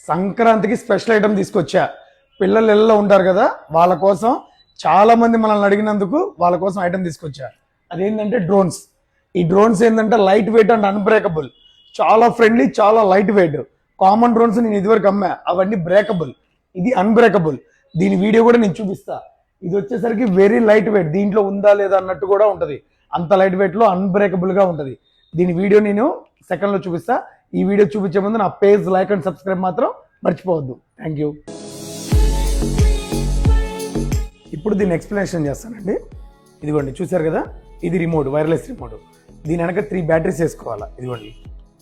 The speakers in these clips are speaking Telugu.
సంక్రాంతికి స్పెషల్ ఐటమ్ తీసుకొచ్చా. పిల్లలు ఇళ్ళలో ఉంటారు కదా, వాళ్ళ కోసం చాలా మంది మనల్ని అడిగినందుకు వాళ్ళ కోసం ఐటమ్ తీసుకొచ్చా. అదేంటంటే డ్రోన్స్. ఈ డ్రోన్స్ ఏంటంటే లైట్ వెయిట్ అండ్ అన్బ్రేకబుల్, చాలా ఫ్రెండ్లీ, చాలా లైట్ వెయిట్. కామన్ డ్రోన్స్ నేను ఇదివరకు అమ్మా, అవన్నీ బ్రేకబుల్. ఇది అన్బ్రేకబుల్. దీని వీడియో కూడా నేను చూపిస్తా. ఇది వచ్చేసరికి వెరీ లైట్ వెయిట్, దీంట్లో ఉందా లేదా అన్నట్టు కూడా ఉంటుంది. అంత లైట్ వెయిట్ లో అన్బ్రేకబుల్ గా ఉంటుంది. దీని వీడియో నేను సెకండ్ లో చూపిస్తా. ఈ వీడియో చూపించే ముందు నా పేజ్ లైక్ అండ్ సబ్స్క్రైబ్ మాత్రం మర్చిపోవద్దు. Thank you. ఇప్పుడు దీన్ని ఎక్స్ప్లెనేషన్ చేస్తానండి. ఇదిగోండి, చూసారు కదా, ఇది రిమోట్, వైర్లెస్ రిమోట్. దీని వెనక 3 బ్యాటరీస్ వేసుకోవాలా. ఇదిగోండి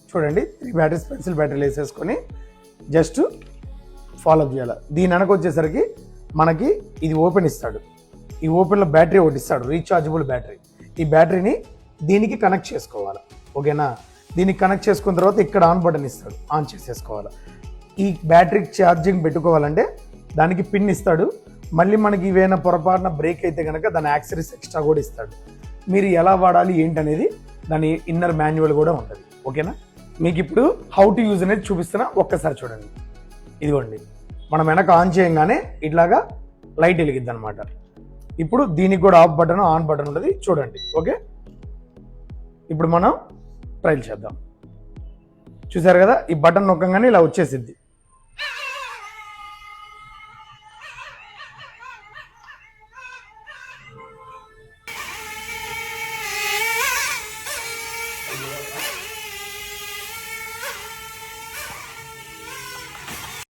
చూడండి, 3 బ్యాటరీస్ పెన్సిల్ బ్యాటరీలు వేసేసుకొని జస్ట్ ఫాలోఅప్ చేయాలి. దీని వెనక వచ్చేసరికి మనకి ఇది ఓపెన్ ఇస్తాడు. ఈ ఓపెన్లో బ్యాటరీ ఒకటి ఇస్తాడు, రీఛార్జబుల్ బ్యాటరీ. ఈ బ్యాటరీని దీనికి కనెక్ట్ చేసుకోవాలి. ఓకేనా? దీనికి కనెక్ట్ చేసుకున్న తర్వాత ఇక్కడ ఆన్ బటన్ ఇస్తాడు, ఆన్ చేసేసుకోవాలి. ఈ బ్యాటరీకి ఛార్జింగ్ పెట్టుకోవాలంటే దానికి పిన్ ఇస్తాడు. మళ్ళీ మనకి ఇవేమైనా పొరపాటున బ్రేక్ అయితే కనుక దాని యాక్సరీస్ ఎక్స్ట్రా కూడా ఇస్తాడు. మీరు ఎలా వాడాలి ఏంటనేది దాని ఇన్నర్ మాన్యువల్ కూడా ఉంటుంది. ఓకేనా? మీకు ఇప్పుడు హౌ టు యూజ్ అనేది చూపిస్తున్నా, ఒక్కసారి చూడండి. ఇదిగోండి, మనం వెనక ఆన్ చేయగానే ఇట్లాగా లైట్ వెలిగిద్ది అనమాట. ఇప్పుడు దీనికి కూడా ఆఫ్ బటన్, ఆన్ బటన్ ఉంటుంది, చూడండి. ఓకే, ఇప్పుడు మనం ట్రైల్ చేద్దాం. చూసారు కదా, ఈ బటన్ నొక్కగానే ఇలా వచ్చేసిద్ది.